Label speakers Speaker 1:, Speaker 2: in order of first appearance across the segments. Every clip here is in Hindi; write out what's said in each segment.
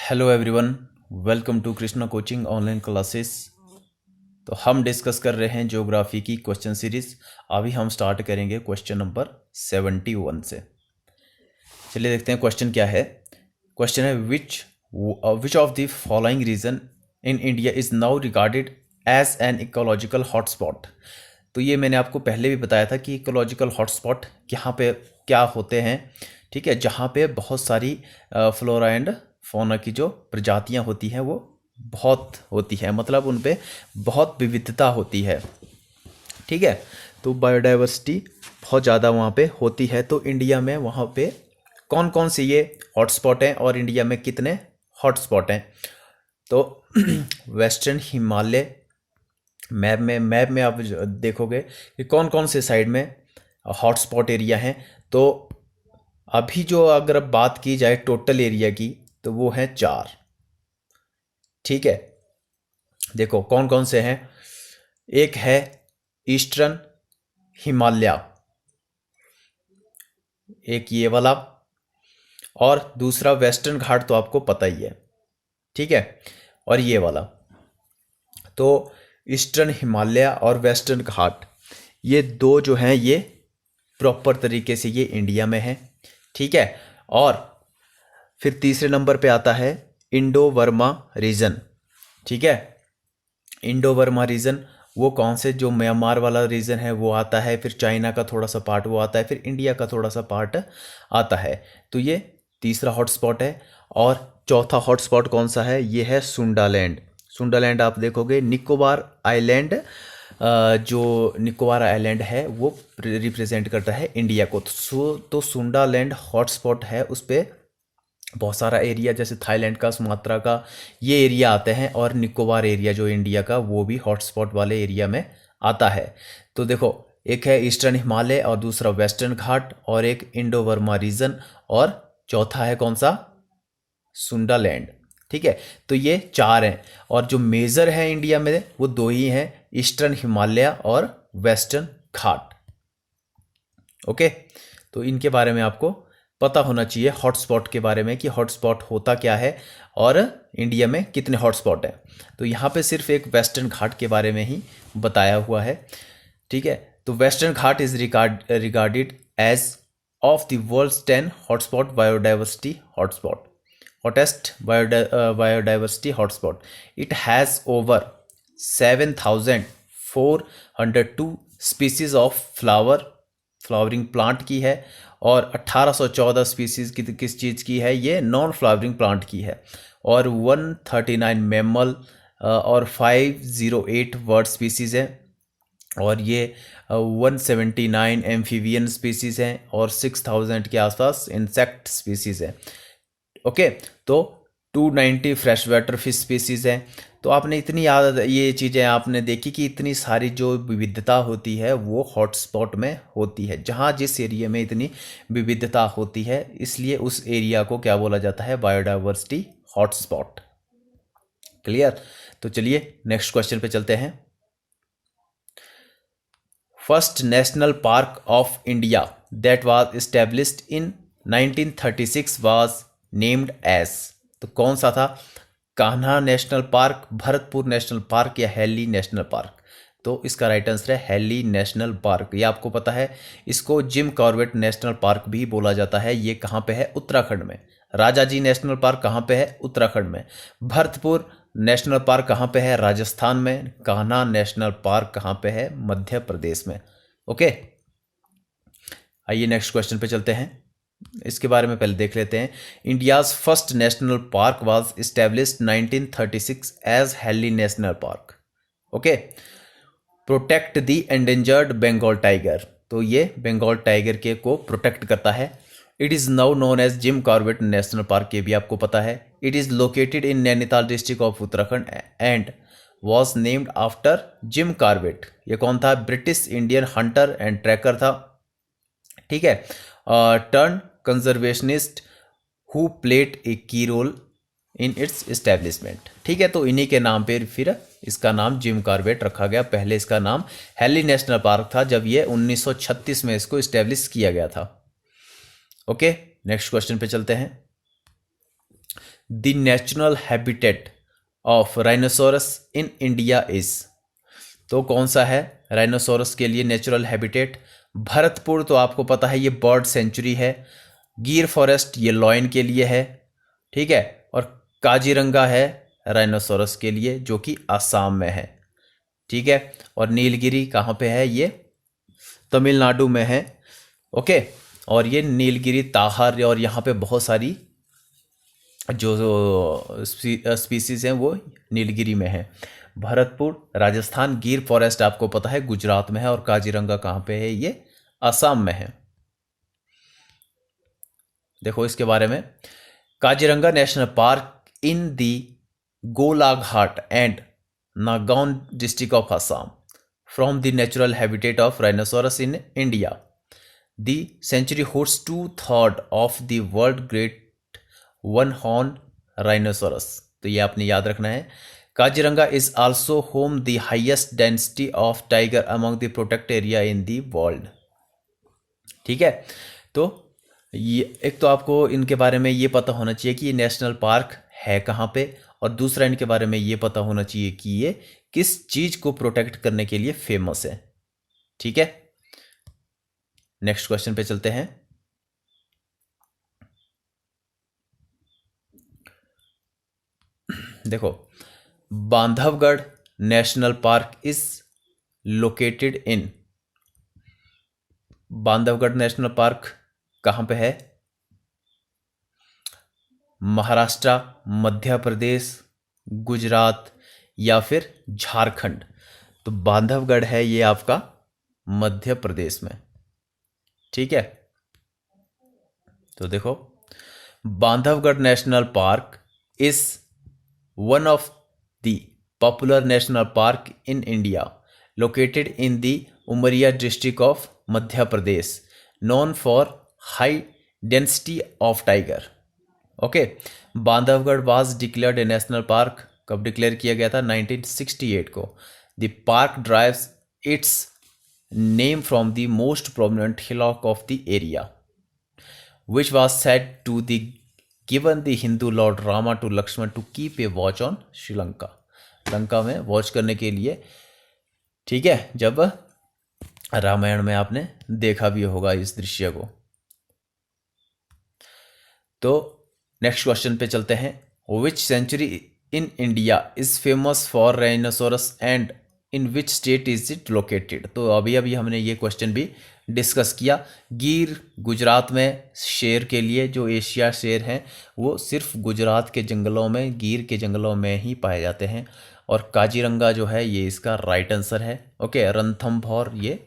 Speaker 1: Hello everyone, welcome to Krishna coaching online classes. तो हम डिस्कस कर रहे हैं ज्योग्राफी की क्वेश्चन सीरीज। अभी हम स्टार्ट करेंगे क्वेश्चन नंबर 71 से। चलिए देखते हैं क्वेश्चन क्या है। क्वेश्चन है which of the following region in India is now regarded as an ecological hotspot. तो ये मैंने आपको पहले भी बताया था कि इकोलॉजिकल हॉटस्पॉट यहाँ पे क्या होते हैं। ठीक है, जहाँ पे बहुत सारी फ्लोरा एंड फौना की जो प्रजातियाँ होती हैं वो बहुत होती है, मतलब उन पे बहुत विविधता होती है। ठीक है, तो बायोडाइवर्सिटी बहुत ज़्यादा वहाँ पे होती है। तो इंडिया में वहाँ पे कौन कौन से ये हॉटस्पॉट हैं और इंडिया में कितने हॉटस्पॉट हैं। तो वेस्टर्न हिमालय मैप में आप देखोगे कि कौन कौन से साइड में हॉटस्पॉट एरिया हैं। तो अभी जो अगर बात की जाए टोटल एरिया की तो वो है 4। ठीक है, देखो कौन कौन से हैं। एक है ईस्टर्न हिमालय, एक ये वाला, और दूसरा वेस्टर्न घाट तो आपको पता ही है। ठीक है, और ये वाला। तो ईस्टर्न हिमालय और वेस्टर्न घाट ये दो जो हैं ये प्रॉपर तरीके से ये इंडिया में है। ठीक है, और फिर तीसरे नंबर पे आता है इंडो वर्मा रीजन। ठीक है, इंडो वर्मा रीजन वो कौन से, जो म्यांमार वाला रीजन है वो आता है, फिर चाइना का थोड़ा सा पार्ट वो आता है, फिर इंडिया का थोड़ा सा पार्ट आता है। तो ये तीसरा हॉटस्पॉट है। और चौथा हॉटस्पॉट कौन सा है, ये है सुंडालैंड। सुंडालैंड आप देखोगे निकोबार आइलैंड, जो निकोबार आइलैंड है वो रिप्रेजेंट करता है इंडिया को। तो सुंडालैंड हॉटस्पॉट है, उस पर बहुत सारा एरिया जैसे थाईलैंड का, सुमात्रा का ये एरिया आते हैं, और निकोबार एरिया जो इंडिया का वो भी हॉटस्पॉट वाले एरिया में आता है। तो देखो एक है ईस्टर्न हिमालय और दूसरा वेस्टर्न घाट और एक इंडो वर्मा रीजन और चौथा है कौन सा, सुंडालैंड। ठीक है, तो ये 4 हैं और जो मेजर है इंडिया में वो 2 ही हैं, ईस्टर्न हिमालय और वेस्टर्न घाट। ओके, तो इनके बारे में आपको पता होना चाहिए हॉटस्पॉट के बारे में कि हॉटस्पॉट होता क्या है और इंडिया में कितने हॉटस्पॉट हैं। तो यहाँ पे सिर्फ एक वेस्टर्न घाट के बारे में ही बताया हुआ है। ठीक है, तो western Ghat is regarded as of the world's 10 hotspot biodiversity hotspot, hottest biodiversity hotspot. It has over 7,402 species of flowering plant की है, और 1814 स्पीसीज की किस चीज़ की है, ये नॉन फ्लावरिंग प्लांट की है, और 139 मैमल और 508 बर्ड स्पीसीज हैं, और ये 179 एम्फीबियन स्पीसीज हैं, और 6,000 के आसपास इंसेक्ट स्पीसीज हैं। ओके, तो 290 फ्रेश वाटर फिश स्पीसीज हैं। तो आपने इतनी याद ये चीज़ें आपने देखी कि इतनी सारी जो विविधता होती है वो हॉटस्पॉट में होती है। जहाँ जिस एरिया में इतनी विविधता होती है इसलिए उस एरिया को क्या बोला जाता है, बायोडाइवर्सिटी हॉटस्पॉट। क्लियर, तो चलिए नेक्स्ट क्वेश्चन पे चलते हैं। First national park of India that was established in 1936 was named as. तो कौन सा था, Kanha national park, Bharatpur national park या हेली नेशनल पार्क। तो इसका राइट आंसर है हेली नेशनल पार्क। ये आपको पता है, इसको जिम कॉर्बेट नेशनल पार्क भी बोला जाता है। ये कहाँ पे है, उत्तराखंड में। राजाजी नेशनल पार्क कहाँ पे है, उत्तराखंड में। भरतपुर नेशनल पार्क कहाँ पे है, राजस्थान में। कान्हा नेशनल पार्क कहाँ पे है, मध्य प्रदेश में। ओके, आइए नेक्स्ट क्वेश्चन पे चलते हैं। इसके बारे में पहले देख लेते हैं। India's first national park was established 1936 as Hailey national park. Okay, protect the endangered Bengal tiger. तो ये बंगाल टाइगर के को प्रोटेक्ट करता है। It is now known as Jim Corbett national park, ये भी आपको पता है। It is located in Nainital district of Uttarakhand and was named after Jim Corbett. ये कौन था, British Indian hunter and tracker था। ठीक है, turn conservationist who played a की रोल इन इट्स एस्टेब्लिशमेंट। ठीक है, तो इन्हीं के नाम पे फिर इसका नाम जिम कॉर्बेट रखा गया। पहले इसका नाम हेली नेशनल पार्क था जब ये 1936 में इसको एस्टेब्लिश किया गया था। ओके, नेक्स्ट क्वेश्चन पे चलते हैं। The natural habitat of rhinoceros in India is. तो कौन सा है राइनोसोरस के लिए नेचुरल हैबिटेट? भरतपुर तो आपको पता है ये बर्ड सेंचुरी है, गिर फॉरेस्ट ये लॉयन के लिए है, ठीक है, और काजीरंगा है राइनोसोरस के लिए जो कि असम में है, ठीक है, और नीलगिरी कहाँ पे है? ये तमिलनाडु में है, ओके। और ये नीलगिरी ताहर और यहाँ पे बहुत सारी जो स्पीसीज हैं वो नीलगिरी में है। भरतपुर राजस्थान, गिर फॉरेस्ट आपको पता है गुजरात में है, और काजीरंगा कहाँ पे है? ये असम में है। देखो इसके बारे में, Kaziranga national park in the Golaghat and Nagaon district of Assam from the natural habitat of rhinoceros in India. The sanctuary host 2/3 of the world great one horn rhinoceros. तो ये आपने याद रखना है। Kaziranga is also home the highest density of tiger among the protect area in the world, ठीक है। तो ये एक तो आपको इनके बारे में ये पता होना चाहिए कि ये नेशनल पार्क है कहाँ पे, और दूसरा इनके बारे में ये पता होना चाहिए कि ये किस चीज को प्रोटेक्ट करने के लिए फेमस है, ठीक है। नेक्स्ट क्वेश्चन पे चलते हैं। देखो, Bandhavgarh national park is located in. Bandhavgarh national park कहां पे है? महाराष्ट्र, मध्य प्रदेश, गुजरात या फिर झारखंड? तो बांधवगढ़ है ये आपका मध्य प्रदेश में, ठीक है। तो देखो, Bandhavgarh national park is one of the popular national park in India, located in the Umaria district of Madhya Pradesh, known for high density of tiger. Okay, Bandhavgarh was declared a national park. कब डिक्लेयर किया गया था? 1968 को। The park derives its name from the most prominent hillock of the area, which was said to the given the Hindu Lord Rama to Lakshman to keep a watch on Sri Lanka. Lanka में वॉच करने के लिए, ठीक है, जब रामायण में आपने देखा भी होगा इस दृश्य को। तो नेक्स्ट क्वेश्चन पे चलते हैं। Which sanctuary in India is famous for rhinoceros and in which state is it located? तो अभी अभी हमने ये क्वेश्चन भी डिस्कस किया। गिर गुजरात में शेर के लिए, जो एशिया शेर हैं वो सिर्फ गुजरात के जंगलों में, गिर के जंगलों में ही पाए जाते हैं। और काजीरंगा जो है ये इसका राइट आंसर है, ओके। रणथंभौर ये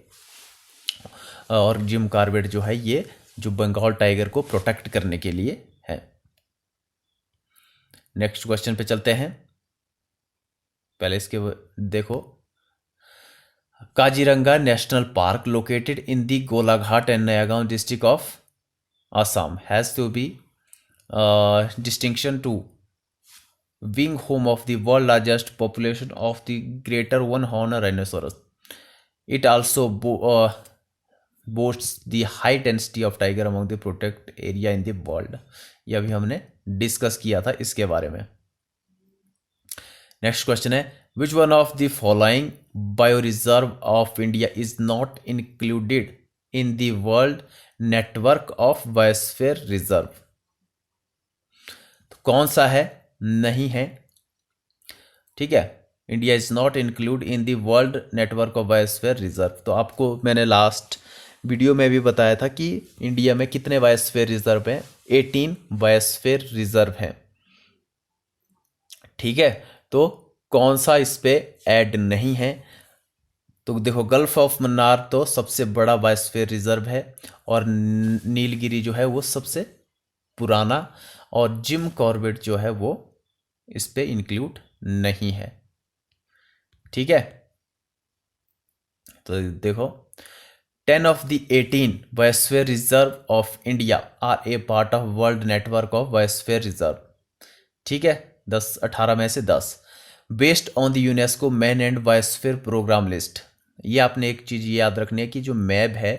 Speaker 1: और जिम कॉर्बेट जो है ये जो बंगाल टाइगर को प्रोटेक्ट करने के लिए है। नेक्स्ट क्वेश्चन पे चलते हैं। पहले इसके देखो, Kaziranga national park located in the Golaghat and Nayagaon district of Assam has to be distinction to being home of the world largest population of the greater one-horned rhinoceros. It also boasts the high density of tiger among the protected area in the world. यह भी हमने डिस्कस किया था इसके बारे में। नेक्स्ट क्वेश्चन है, which one of the following bioreserve of India is not included in the world network of biosphere reserve? तो कौन सा है? नहीं है, ठीक है। India is not include in the world network of biosphere reserve. तो आपको मैंने लास्ट वीडियो में भी बताया था कि इंडिया में कितने बायोस्फीयर रिजर्व हैं? 18 बायोस्फीयर रिजर्व हैं, ठीक है। तो कौन सा इस पे ऐड नहीं है? तो देखो, गल्फ ऑफ मन्नार तो सबसे बड़ा बायोस्फीयर रिजर्व है, और नीलगिरी जो है वो सबसे पुराना, और जिम कॉर्बेट जो है वो इस पे इंक्लूड नहीं है, ठीक है। तो देखो, 10 of the 18 biosphere reserve of India are a part of world network of biosphere reserve, ठीक है। 18 में से 10 based on the UNESCO man and biosphere programme list. ये आपने एक चीज़ याद रखनी है कि जो मैप है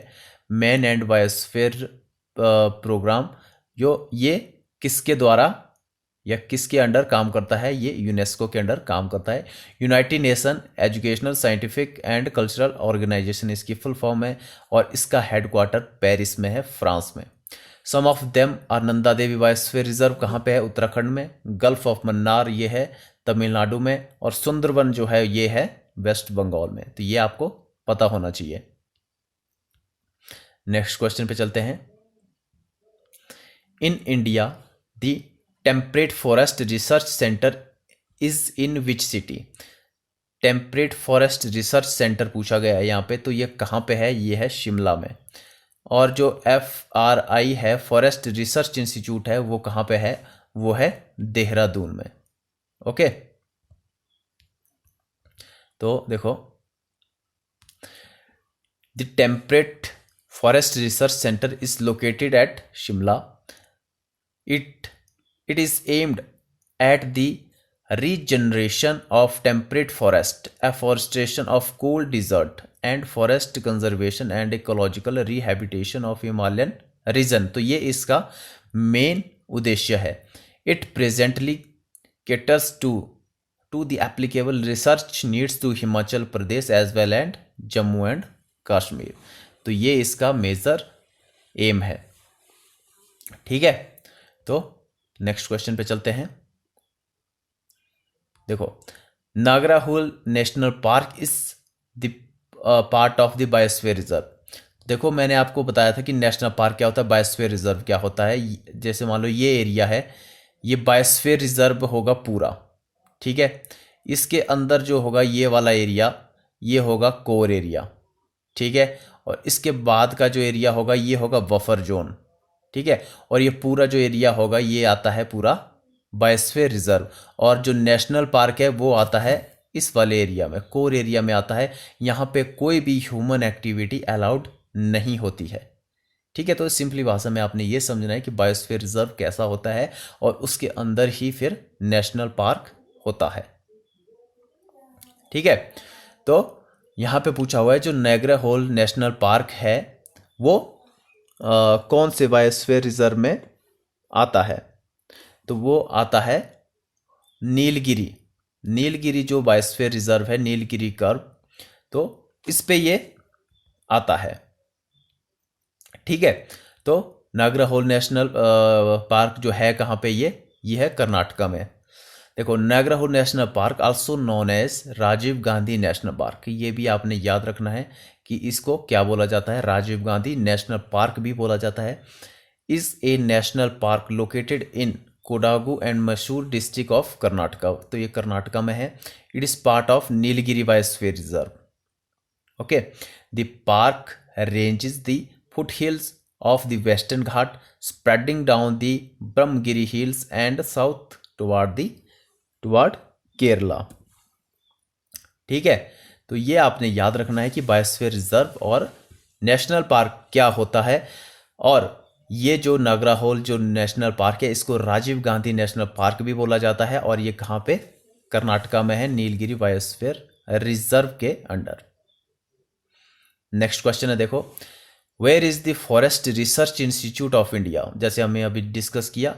Speaker 1: मैन एंड बायोस्फीयर प्रोग्राम, जो ये किसके द्वारा या किसके अंडर काम करता है? ये यूनेस्को के अंडर काम करता है। United Nation Educational Scientific and Cultural Organization इसकी फुल फॉर्म है, और इसका हेडक्वार्टर पेरिस में है, फ्रांस में। Some of them are Nanda Devi biosphere reserve कहाँ पे है? उत्तराखंड में। गल्फ ऑफ मन्नार ये है तमिलनाडु में, और सुंदरवन जो है ये है वेस्ट बंगाल में। तो ये आपको पता होना चाहिए। नेक्स्ट क्वेश्चन पे चलते हैं। इन India the temperate forest research centre is in which city? Temperate forest research centre पूछा गया है यहाँ पे, तो ये कहाँ पे है? ये है शिमला में। और जो FRI है, फॉरेस्ट रिसर्च इंस्टीट्यूट है, वो कहाँ पे है? वो है देहरादून में। ओके, तो देखो, the temperate forest research centre is located at Shimla. It is aimed at the regeneration of temperate forest, afforestation of cool desert, and forest conservation and ecological rehabilitation of Himalayan region. तो ये इसका मेन उद्देश्य है। It presently caters to the applicable research needs to Himachal Pradesh as well and Jammu and Kashmir. तो ये इसका मेजर एम है। ठीक है, तो नेक्स्ट क्वेश्चन पे चलते हैं। देखो, Nagarhole national park is the part of the biosphere reserve. देखो, मैंने आपको बताया था कि नेशनल पार्क क्या होता है, बायोस्फीयर रिजर्व क्या होता है। जैसे मान लो ये एरिया है, ये बायोस्फीयर रिजर्व होगा पूरा। ठीक है, इसके अंदर जो होगा ये वाला एरिया, ये होगा कोर एरिया। ठीक है, और इसके बाद का जो एरिया होगा ये होगा बफर जोन। ठीक है, और ये पूरा जो एरिया होगा ये आता है पूरा बायोस्फीयर रिजर्व। और जो नेशनल पार्क है वो आता है इस वाले एरिया में, कोर एरिया में आता है। यहाँ पे कोई भी ह्यूमन एक्टिविटी अलाउड नहीं होती है। ठीक है, तो सिंपली भाषा में आपने ये समझना है कि बायोस्फीयर रिजर्व कैसा होता है, और उसके अंदर ही फिर नेशनल पार्क होता है। ठीक है, तो यहाँ पे पूछा हुआ है जो नायग्रा होल नेशनल पार्क है वो कौन से बायोस्फीयर रिजर्व में आता है? तो वो आता है नीलगिरी। नीलगिरी जो बायोस्फीयर रिजर्व है, नीलगिरी कर्व, तो इस पे ये आता है। ठीक है, तो नागरा होल नेशनल पार्क जो है कहाँ पे? ये है कर्नाटका में। देखो, Nagarhole national park also known as Rajiv Gandhi national park, ये भी आपने याद रखना है कि इसको क्या बोला जाता है? राजीव गांधी नेशनल पार्क भी बोला जाता है। Is a national park located in Kodagu and Mysore district of Karnataka. तो ये कर्नाटका में है। It is part of Nilgiri biosphere reserve. Okay, the park ranges the foot hills of the western Ghat spreading down the Brahmagiri hills and south toward Kerala. ठीक है, तो ये आपने याद रखना है कि बायोस्फीयर रिजर्व और नेशनल पार्क क्या होता है। और ये जो नागरा होल जो नेशनल पार्क है, इसको राजीव गांधी नेशनल पार्क भी बोला जाता है, और ये कहाँ पे? कर्नाटका में है, नीलगिरी बायोस्फीयर रिजर्व के अंडर। नेक्स्ट क्वेश्चन है, देखो, where is the forest research institute of India? जैसे हमें अभी डिस्कस किया,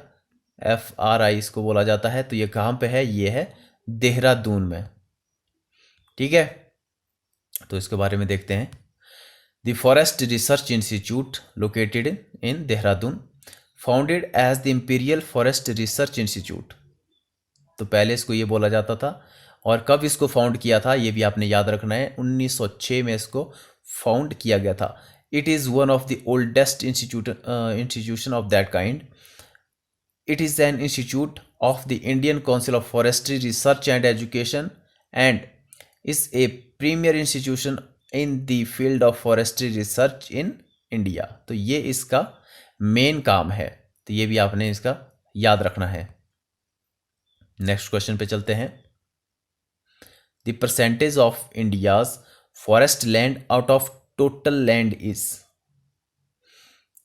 Speaker 1: FRI इसको बोला जाता है, तो ये कहाँ पे है? ये है देहरादून में। ठीक है, तो इसके बारे में देखते हैं। The forest research institute located in Dehradun, founded as the imperial forest research institute. तो पहले इसको ये बोला जाता था, और कब इसको फाउंड किया था ये भी आपने याद रखना है। 1906 में इसको फाउंड किया गया था। It is one of the oldest institution of that kind. It is an institute of the Indian Council of Forestry Research and Education and is a premier institution in the field of forestry research in India. तो ये इसका मेन काम है, तो ये भी आपने इसका याद रखना है। नेक्स्ट क्वेश्चन पे चलते हैं। The percentage of India's forest land out of total land is.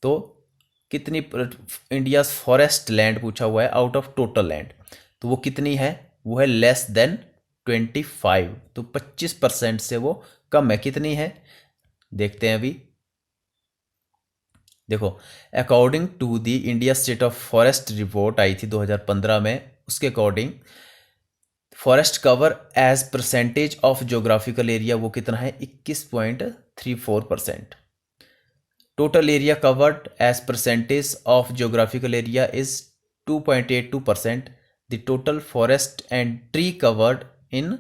Speaker 1: तो कितनी इंडिया फॉरेस्ट लैंड पूछा हुआ है आउट ऑफ टोटल लैंड, तो वो कितनी है? वो है लेस देन 25। तो 25% से वो कम है। कितनी है देखते हैं अभी। देखो, according to the India state of forest report आई थी 2015 में, उसके according forest cover as percentage of geographical area वो कितना है 21.34%। Total area covered as percentage of geographical area is 2.82%। The total forest and tree covered in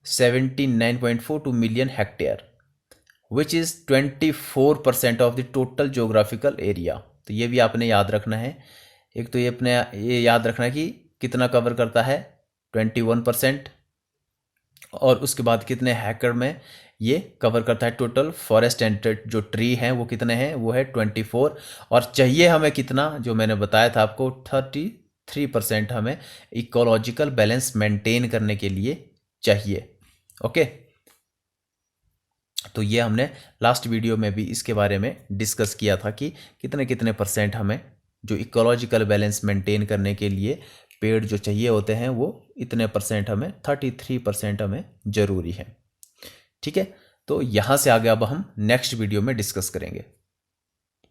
Speaker 1: 79.42 million hectare which is 24% of the total geographical area. तो ये भी आपने याद रखना है। एक तो ये याद रखना है कि कितना कवर करता है 21%, और उसके बाद कितने हैकर में ये कवर करता है टोटल फॉरेस्ट एंड जो ट्री हैं वो कितने हैं, वो है 24। और चाहिए हमें कितना, जो मैंने बताया था आपको 33% हमें इकोलॉजिकल बैलेंस मेंटेन करने के लिए चाहिए। ओके, तो ये हमने लास्ट वीडियो में भी इसके बारे में डिस्कस किया था कि कितने कितने परसेंट हमें जो इकोलॉजिकल बैलेंस मेंटेन करने के लिए पेड़ जो चाहिए होते हैं वो इतने परसेंट हमें 33% हमें ज़रूरी है। ठीक है, तो यहाँ से आगे अब हम नेक्स्ट वीडियो में डिस्कस करेंगे।